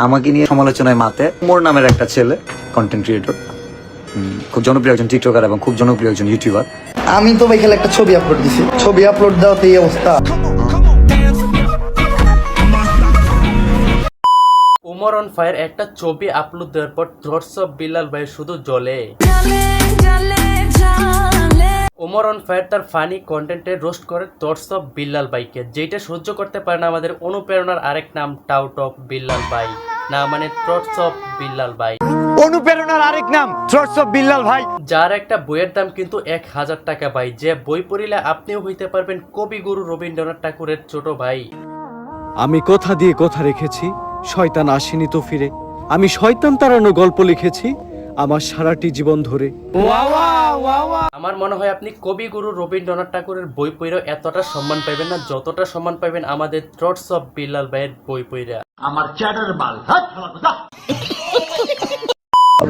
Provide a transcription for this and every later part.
আমাকে নিয়ে সমালোচনায় মাতে মোর নামের একটা ছেলে কন্টেন্ট ক্রিয়েটর, খুব জনপ্রিয় একজন টিকটকার এবং খুব জনপ্রিয় একজন ইউটিউবার। আমি তো ভাই খেলে একটা ছবি আপলোড দিছি, ছবি আপলোড দেওয়াতে এই অবস্থা। উমর অন ফায়ার একটা ছবি আপলোড দেওয়ার পর থ্রটস অফ বিল্লাল ভাই শুধু জ্বলে। উমর অন ফায়ার তার ফানি কন্টেন্টে রোস্ট করে থ্রটস অফ বিল্লাল ভাইকে, যেটা সহ্য করতে পারে না আমাদের অনুপ্রেরণার আরেক নাম টাউট অফ বিল্লাল ভাই, না মানে থ্রটস অফ বিল্লাল ভাই। অনুপ্রেরণার আরেক নাম থ্রটস অফ বিল্লাল ভাই, যার একটা বইয়ের দাম কিন্তু 1000 টাকা ভাই, যে বই পড়িলে আপনিও হইতে পারবেন কবিগুরু রবীন্দ্রনাথ ঠাকুরের ছোট ভাই। আমি কথা দিয়ে কথা রেখেছি, শয়তান আসেনি তো ফিরে। আমি শয়তান তাড়ানো গল্প লিখেছি আমার সারাটি জীবন ধরে। আমার মনে হয় আপনি কবিগুরু রবীন্দ্রনাথ ঠাকুরের বই পড়েও এতটা সম্মান পাইবেন না যতটা সম্মান পাইবেন আমাদের থ্রটস অফ বিল্লাল ভাইয়ের বই পড়া।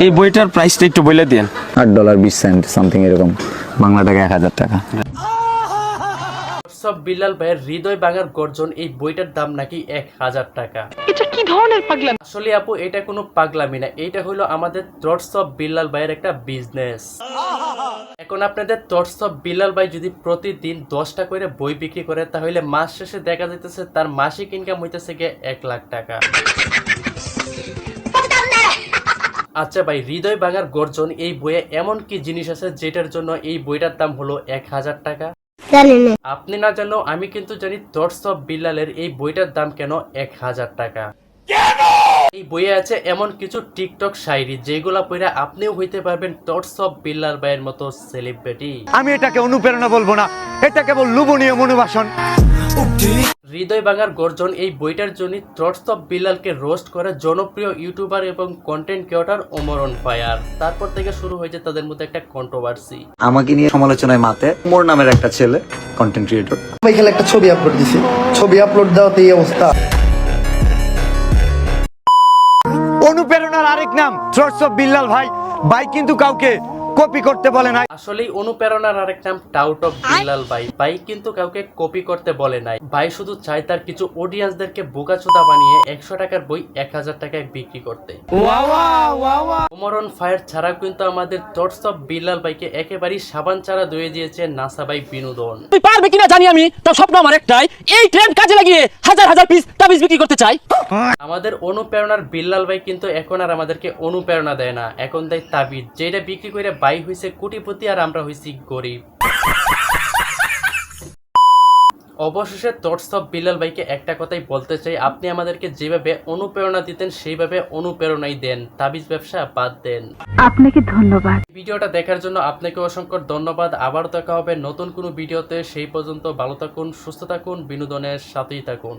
এই বইটার প্রাইসটা একটু বলে দেন। $8.20 সামথিং এরকম, বাংলা টাকা 1000 টাকা। থ্রটস অফ বিল্লাল ভাইয়ের হৃদয় ভাঙার গর্জন, এই বইটার দাম নাকি 1000 টাকা। এটা কি ধরনের পাগলামি? আসলে আপু এটা কোনো পাগলামি না, এটা হলো আমাদের থ্রটস অফ বিল্লাল ভাইয়ের একটা বিজনেস। এখন আপনাদের থ্রটস অফ বিল্লাল ভাই যদি প্রতিদিন 10টা করে বই বিক্রি করে, তাহলে মাস শেষে দেখা যাইতেছে তার মাসিক ইনকাম হইতেছে গিয়ে 1 লাখ টাকা। আচ্ছা ভাই, হৃদয় ভাঙার গর্জন এই বইয়ে এমন কি জিনিস আছে যেটার জন্য এই বইটার দাম হলো 1000 টাকা? আপনি না জানলেও আমি কিন্তু জানি থ্রটস অফ বিল্লালের এই বইটার দাম কেন 1000 টাকা। এই বইয়ে আছে এমন কিছু টিকটক শায়রি যেগুলা পড়ে আপনিও হইতে পারবেন থ্রটস অফ বিল্লাল ভাইয়ের মতো সেলিব্রিটি। আমি এটাকে অনুপ্রেরণা বলবো না, এটা কেবল লোভনীয় মনোবাসন। হৃদয় ভাঙার গর্জন এই বইটার জন্য থ্রটস অফ বিল্লালকে রোস্ট করে জনপ্রিয় ইউটিউবার এবং content creator Umar on fire. তারপর থেকে শুরু হয়েছে তাদের মধ্যে একটা কন্ট্রোভার্সি। আমাকে নিয়ে সমালোচনায় মাতে মোর নামের একটা ছেলে কন্টেন্ট ক্রিয়েটর। ভাই খেলে একটা ছবি আপলোড দিছি, ছবি আপলোড দেওয়াতে এই অবস্থা। অনুপ্রেরণার আরেক নাম থ্রটস অফ বিল্লাল ভাই, ভাই কিন্তু কাউকে কপি করতে বলে নাই। আসলেই অনুপ্রেরণার আরেক নাম টাউট অফ বিল্লাল ভাই, ভাই কিন্তু কাউকে কপি করতে বলে নাই। ভাই শুধু চায় তার কিছু অডিয়েন্সদেরকে বোকাচোদা বানিয়ে 100 টাকার বই 1000 টাকায় বিক্রি করতে। উমর অন ফায়ার ছাড়াও কিন্তু আমাদের থ্রটস অফ বিল্লাল ভাইকে একেবারেই সাবান ছাড়া ধুয়ে দিয়েছে নাসা ভাই বিনোদন। তুই পারবে কিনা জানি আমি, তার স্বপ্ন আমার একটাই, এই ট্রেন্ড কাজে লাগিয়ে হাজার হাজার পিস তাবিজ বিক্রি করতে চাই। আমাদের অনুপ্রেরণার বিল্লাল ভাই কিন্তু এখন আর আমাদেরকে অনুপ্রেরণা দেয় না, এখন দেয় তাবিজ, যেটা বিক্রি করে ভাই হইছে কোটিপতি আর আমরা হইছি গরিব। অবশেষে থ্রটস অফ বিল্লাল ভাইকে একটা কথাই বলতে চাই, আপনি আমাদেরকে যেভাবে অনুপ্রেরণা দিতেন সেইভাবে অনুপ্রেরণাই দেন, তাবিজ ব্যবসা বাদ দেন। আপনাকে ধন্যবাদ। ভিডিওটা দেখার জন্য আপনাকে অসংখ্য ধন্যবাদ। আবার দেখা হবে নতুন কোনো ভিডিওতে, সেই পর্যন্ত ভালো থাকুন, সুস্থ থাকুন, বিনোদনের সাথেই থাকুন।